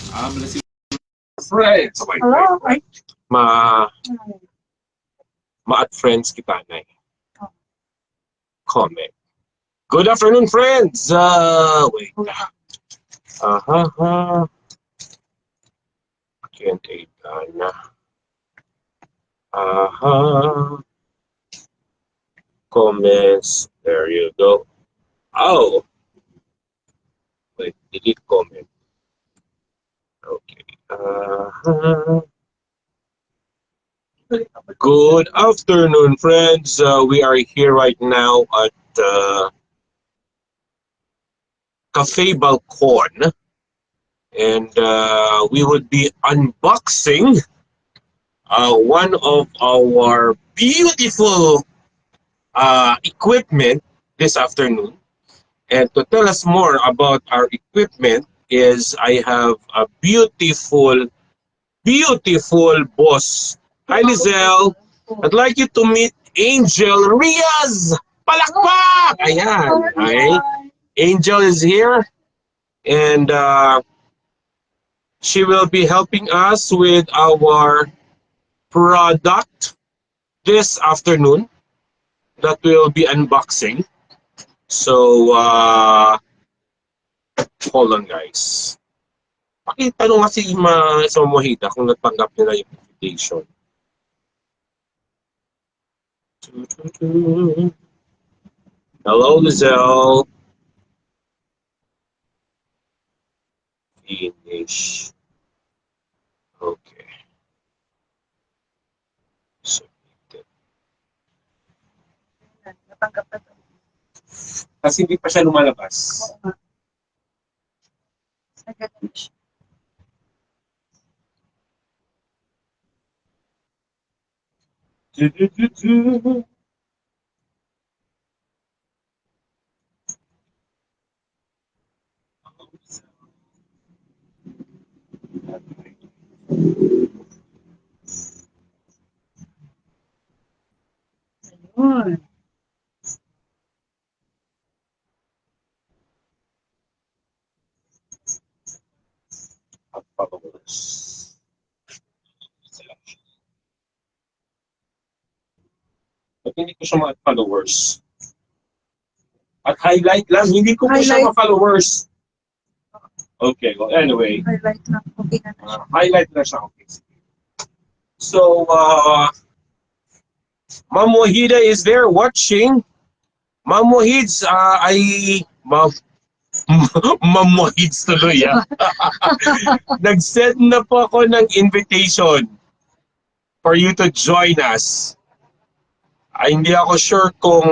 Blessing friends. Okay, Hello. right. Ma-at friends kita na comment. Good afternoon, friends. Wait. Q&A na. Comments. There you go. Oh. Wait, delete comment. Okay. Good afternoon, friends. We are here right now at Cafe Balcon, and we would be unboxing one of our beautiful equipment this afternoon. And to tell us more about our equipment is I have a beautiful boss. Hi, Lizelle. I'd like you to meet Angel Riaz. Palakpak! Ayan. Hi. Angel is here, and she will be helping us with our product this afternoon that we'll be unboxing. So, hold on, guys. Pakitanong nga si Ima sa Mohida kung natanggap nila yung invitation. Hello, Lizelle. Finish. Okay. Submitted. Natanggap na to. Kasi hindi pa siya lumalabas. Oo nga. Agad na siya. Ayun. Followers. Ba't hindi ko siya ma-followers? At highlight lang, hindi ko po siya Highlight. ma-followers. Okay, well, anyway. Highlight lang. Okay na siya. Highlight na siya. Okay. So, Ma'am Wahida is there watching. Ma'am Wahids, Ma'am Wahids tuloy, Nag-send na po ako ng invitation for you to join us. Hindi ako sure kung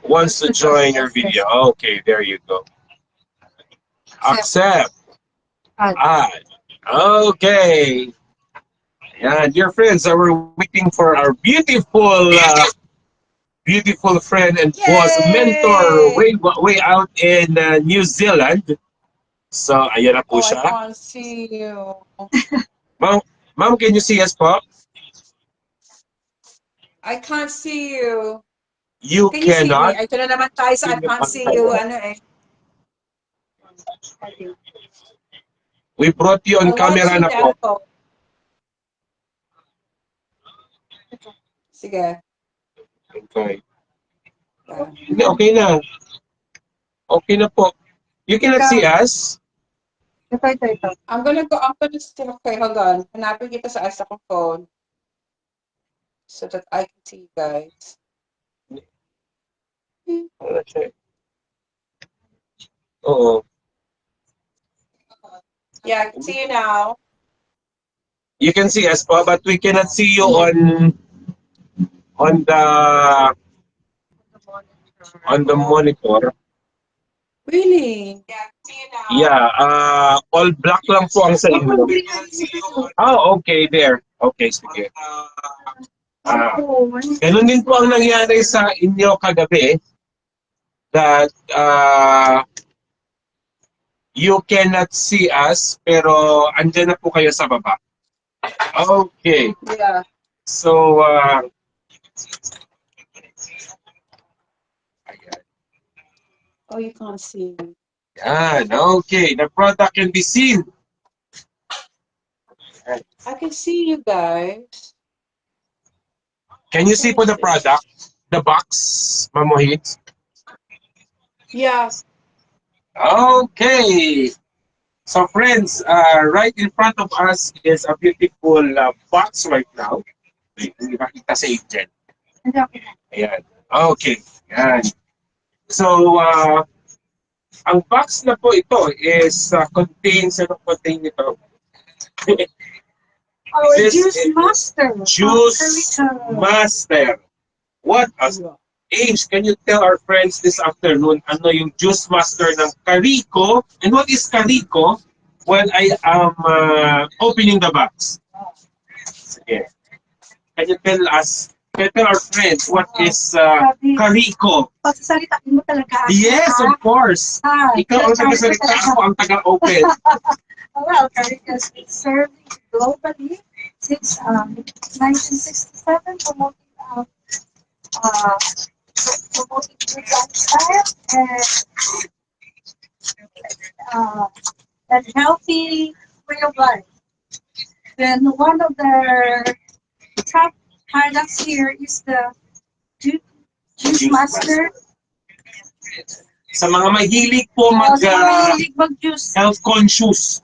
wants to join your video. Okay, there you go. Accept. Add. Okay. Yeah, dear friends, we're waiting for our beautiful friend and boss, mentor, way out in New Zealand. So, ayan na po siya. I can't see you. Ma'am, can you see us po? I can't see you. You Can you see me? cannot. Ito na naman tayo sa I can't see you. Ano eh. We brought you on camera na po. Sige. Okay. Hindi, okay na. Okay na po. You cannot see us? Ito. I'm gonna still, okay, hold on. Hanapin kita sa asa kong phone. So that I can see you guys. Okay. Oo. Yeah, I can see you now. You can see us po, but we cannot see you on the monitor. Really? Yeah, I can see you now. Yeah, all black lang po ang sa inyo. Oh, okay, there. Okay, sige. Ganun din po ang nangyari sa inyo kagabi that you cannot see us pero andyan na po kayo sa baba. Okay. Yeah. So, Oh, you can't see me. Yan, okay. The product can be seen. I can see you guys. Can you see po the product? The box, Ma'am Mohit? Yeah. Okay. So friends, right in front of us is a beautiful box right now. Wait, hindi makita sa agent. Hindi ako. Ayan. Okay. Ayan. So, ang box na po ito is contains, ano contain nito? Our This juice is master. Juice Master. What a Ames, can you tell our friends this afternoon ano yung Juice Master ng Carico? And what is Carico when I am opening the box? Sige. Can you tell us, can you tell our friends what is Carico? Pagsasalitain mo talaga. Yes, of course. Ikaw ang taga-salita, ako ang taga-open. Well, Carico has been serving globally since 1967, promoting good lifestyle and healthy way of life. Then one of their top products here is the Juice Master. Sa mga mahilig po mag-juice. health conscious.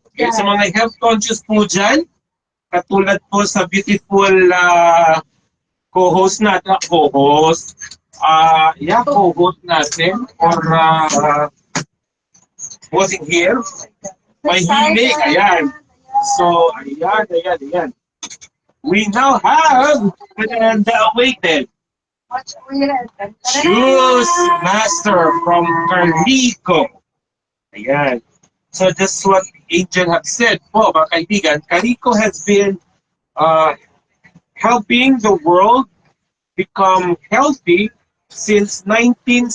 Okay, sa mga health conscious po dyan, katulad po sa beautiful co-host natin, co-host natin, or wasn't here, mahilig, ayan. So, ayan. We now have the awaited Juice Master from Carico. Ayan. So just what Angel have said po, mga kaibigan, Carico has been helping the world become healthy since 1967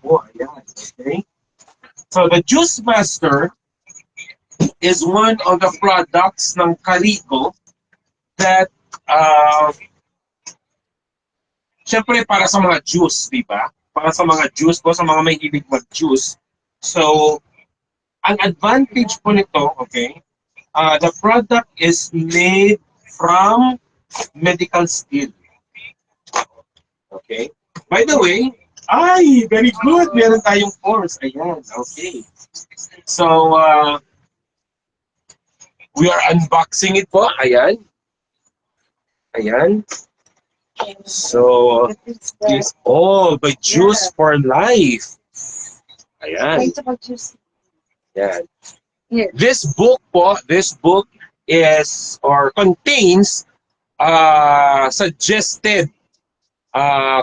po. Ayan. Okay. So the Juice Master is one of the products ng Carico that syempre para sa mga juice, di ba? Para sa mga juice po, sa mga may hilig mag-juice. So, ang advantage po nito, okay, the product is made from medical steel. Okay? By the way, very good! Meron tayong course. Ayan, okay. So, we are unboxing it po. Ayan. Ayan. So, it's all by Juice for Life. Ayan. Ayan. This book is or contains suggested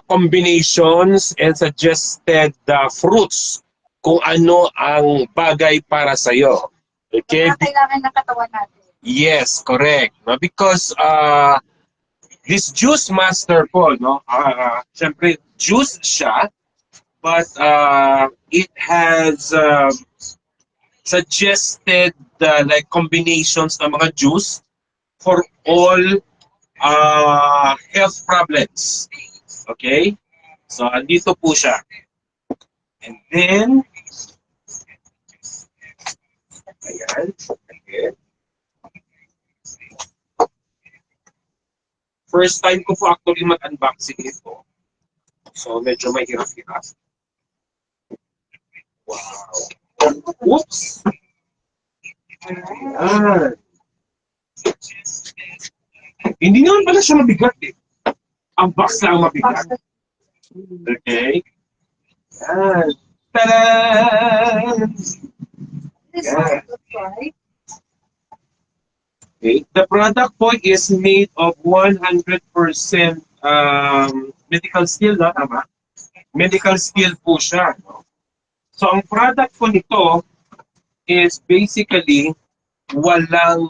combinations and suggested fruits kung ano ang bagay para sa iyo. Okay? Kailangan ng katawan natin. Yes, correct. No, because this Juice Master po, no, syempre juice siya, but it has suggested like combinations ng mga juice for all health problems. Okay? So, andito po siya. And then, ayan. Okay. First time ko po actually mag-unboxing ito. So, medyo mahirap-hirap. Wow. Oops! Ayan. Hindi naman pala siya mabigat eh. Ang box lang mabigat. Okay. Ayan. Ta-da! This Yeah. looks like Okay. The product po is made of 100% medical steel, no? Tama? Medical steel po siya. No? So, ang product po nito is basically walang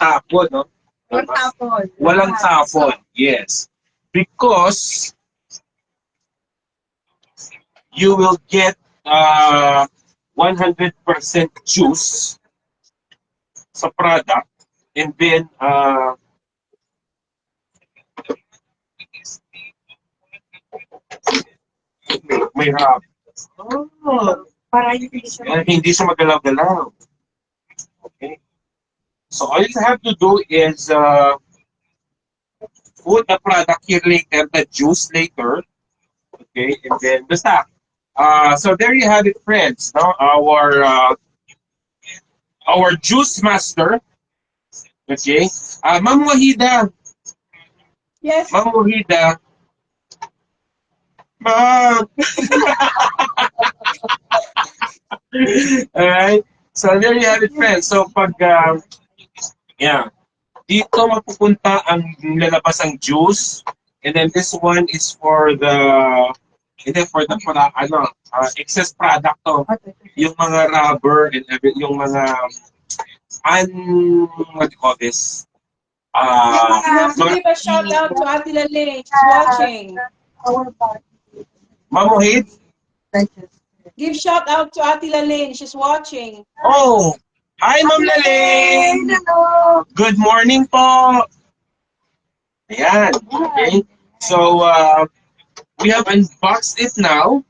tapon, no? walang tapon. Walang tapon, yes. Because you will get 100% juice sa product, and then May hub. Oh, Para hindi siya hindi siya magalaw-galaw. Okay. So all you have to do is put the product here later, the juice later. Okay, and then basta. So there you have it, friends. No, our juice master. Okay. Ma'am Wahida, Yes. Ma'am Wahida, Ma'am. Alright. So there you have it, friends. So pag yeah, dito mapupunta ang lalabas ang juice, and then this one is for the excess product to. Yung mga rubber and yung mga what do you call this? You have to Mga give a shout out to Ate Lane. She's watching. our body. Mamuhid? Give shout out to Ate Lane. She's watching. Oh! Hi, Ma'am Lalaine! Hello. Good morning po! Ayan. Okay. So, we have unboxed it now.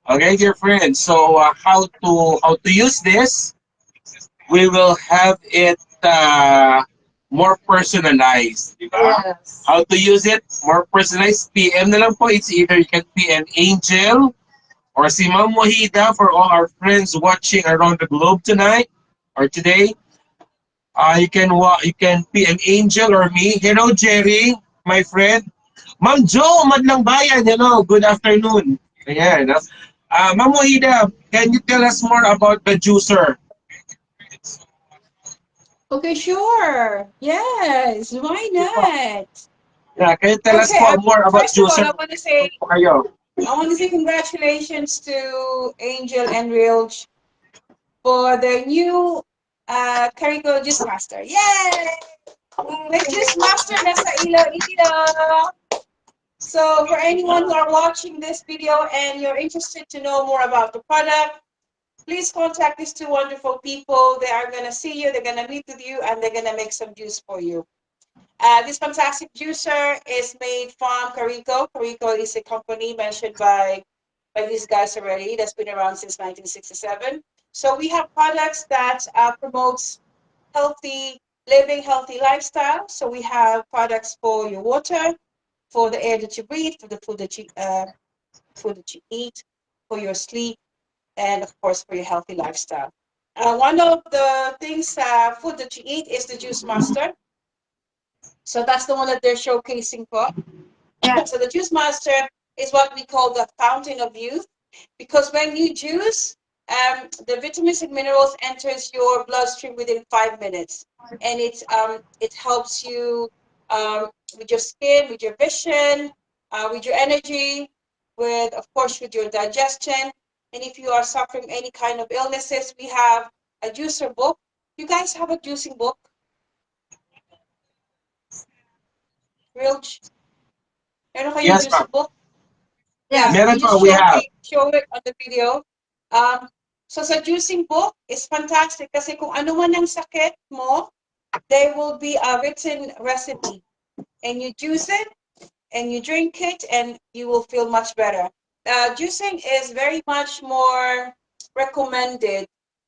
Okay, dear friends. So, how to use this? We will have it more personalized. Diba? Yes. How to use it? More personalized. PM na lang po. It's either you can PM Angel or si Ma'am Wahida for all our friends watching around the globe tonight or today. You can PM Angel or me. Hello, Jerry, my friend. Ma'am Jo, Madlang Bayan. Hello, good afternoon. Ayan. Ma'am Wahida, can you tell us more about the juicer? Okay, sure. Yes, why not? Yeah, can you tell us Okay, more about first of all, juicer? I want to say Kayo. congratulations to Angel and Rilge for the new Carico Juice Master. Yay! The Juice Master nasa Iloilo. So for anyone who are watching this video and you're interested to know more about the product, please contact these two wonderful people. They are going to see you, they're going to meet with you, and they're going to make some juice for you. This fantastic juicer is made from Carico. Carico is a company mentioned by these guys already that's been around since 1967. So we have products that promotes healthy living, healthy lifestyle. So we have products for your water, for the air that you breathe, for the food that you eat, for your sleep, and of course for your healthy lifestyle. One of the things, food that you eat is the Juice Master. So that's the one that they're showcasing for. Yeah. So the Juice Master is what we call the fountain of youth, because when you juice, the vitamins and minerals enters your bloodstream within 5 minutes, and it helps you with your skin, with your vision, with your energy, with of course with your digestion. And if you are suffering any kind of illnesses, we have a juicer book. You guys have a juicing book? Real? Meron kayong Yes, juicing ma'am. book? Yeah. Yeah, Meron you po, just we have. show it on the video. So sa juicing book is fantastic kasi kung ano man ang sakit mo, there will be a written recipe. And you juice it, and you drink it, and you will feel much better. Juicing is very much more recommended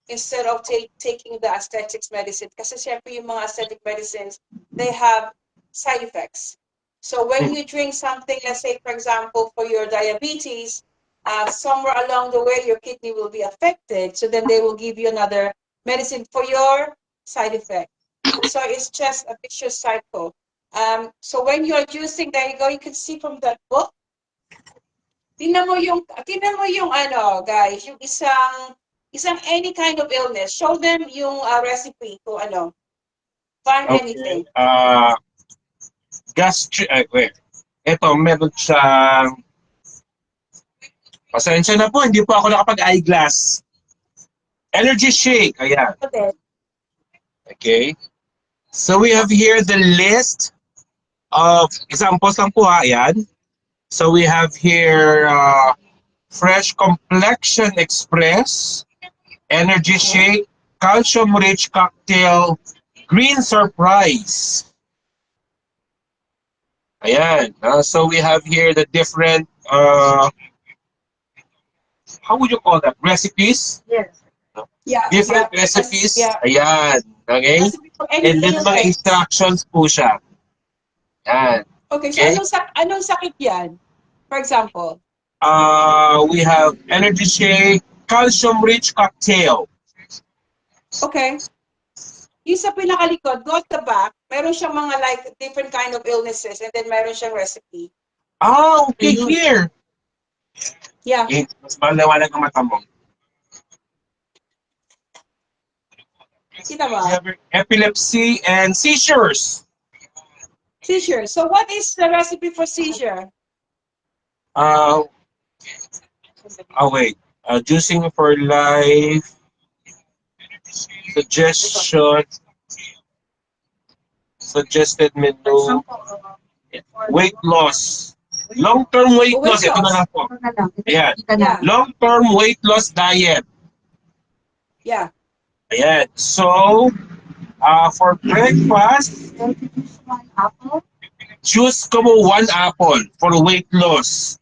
instead of taking the aesthetics medicine. Kasi syempre yung mga aesthetic medicines, they have side effects. So when you drink something, let's say for example for your diabetes, somewhere along the way your kidney will be affected. So then they will give you another medicine for your side effect. So it's just a vicious cycle. So when you're juicing, there you go, you can see from that book. Tingnan mo yung ano, guys, yung isang any kind of illness. Show them yung recipe kung ano. Find anything. Wait. Ito, meron siyang... Pasensya na po, hindi po ako nakapag-eyeglass. Energy shake. Ayan. Okay. So we have here the list of examples lang po ha. Ayan. So we have here Fresh Complexion Express, Energy Shake, Calcium Rich Cocktail, Green Surprise. Ayan. So we have here the different how would you call that? Recipes? Yes. Yeah. Different yeah. recipes. Yeah. Ayan. Okay? Recipe for any And then mga illness. instructions po siya. Yan. Okay, so Okay. anong sakit yan? For example. We have energy shake, calcium-rich cocktail. Okay. Yung sa pinakalikod, go at the back, meron siyang mga like different kind of illnesses and then meron siyang recipe. Ah, okay, here. Yeah. Okay, mas maliwanag ang mata mo. Kita We ba? have epilepsy and seizures. Seizure. So what is the recipe for seizure? Wait. Juicing for life. Suggestion. Suggested For menu. example, Weight loss. Long-term weight Weight loss. Ito na loss. lang po. ito na lang. Ayan. Ito na. Long-term weight loss diet. Yeah. Ayan. So, for breakfast, One apple. choose como 1 apple for weight loss.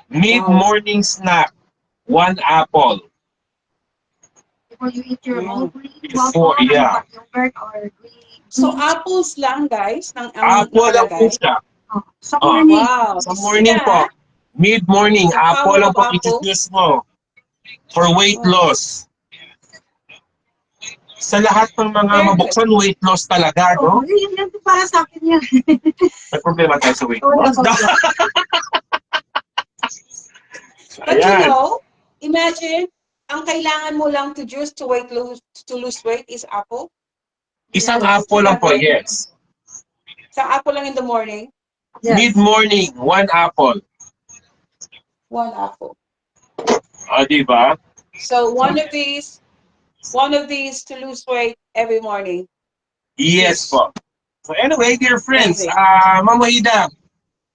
Mid-morning snack, 1 apple. Before you eat your whole grain Before, waffle, yeah. yogurt or green. So apples lang guys ng Apple lang po nakalagay. siya. Sa Oh. morning. Wow. Sa morning Yeah. po. Mid-morning, The apple power lang of po apple. i-choose mo for weight Oh. loss. Sa lahat ng mga Very good. mabuksan, weight loss talaga, Oh, no? yun para sa akin yan. May problema tayo sa weight Wala loss. ba? But you Ayan. know, imagine, ang kailangan mo lang to lose weight is apple. Isang Yes. apple lang po, yes. Sa apple lang in the morning, Yes. Mid-morning, 1 apple. 1 apple. Di ba? So one of these to lose weight every morning. Yes po. So anyway, dear friends, Amazing. Ma'am Wahida,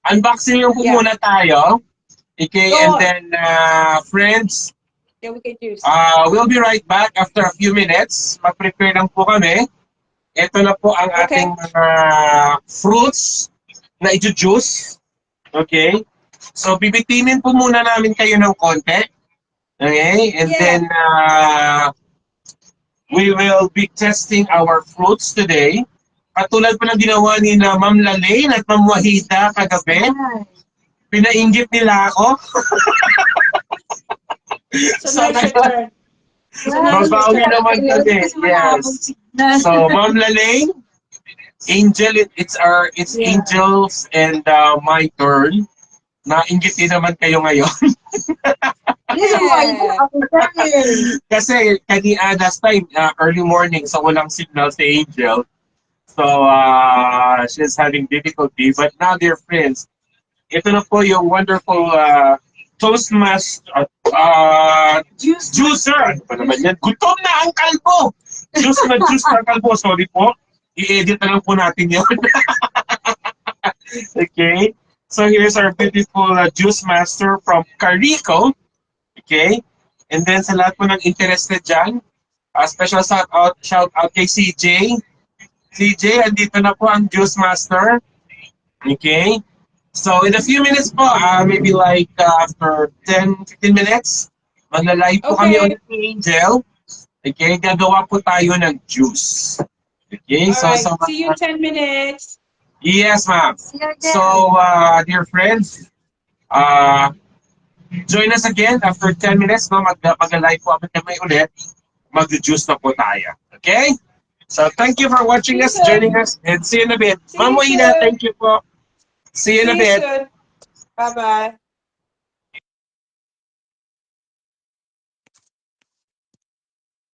unboxing lang po Yeah. muna tayo. Okay, Go and on. then friends, Then we can use. we'll be right back after a few minutes. Mag-prepare lang po kami. Ito na po ang Okay. ating mga fruits na i-juice. Okay? So bibitinin po muna namin kayo ng konti. Okay? And Yeah. then we will be testing our fruits today. Katulad po ng ginawa ni na Ma'am Lalaine at Ma'am Wahida kagabi. Yes. Pinainggit nila ako. So now it's your turn. Babawi naman kami. Yes. So, Ma'am Lalaine, Angel, it's Yeah. Angels and my turn. Nainggitin naman kayo ngayon. Kasi last time, early morning, so walang signal si Angel. So, she's having difficulty. But now, dear friends, ito na po yung wonderful Toastmaster juicer. Ano pa naman yan? Gutom na ang kalbo! Juice na ang kalbo. Sorry po. I-edit na lang po natin yun. Okay. So here's our beautiful Juice Master from Carico. Okay. And then sa lahat po ng interested dyan, special shout out kay CJ. CJ, andito na po ang Juice Master. Okay. So in a few minutes po, maybe like after 10-15 minutes, magla-live po kami Okay. ulit ni Angel. Okay, gagawa po tayo ng juice. Okay, so Alright, sa see you in 10 minutes. yes, ma'am. See you again. So, dear friends, join us again after 10 minutes. No, mag-live po kami ulit. Mag-juice na po tayo. Okay? So, thank you for watching us, joining us, and see you in a bit. See Ma'am you Wahida, soon. thank you po. See you in a bit. soon. Bye-bye.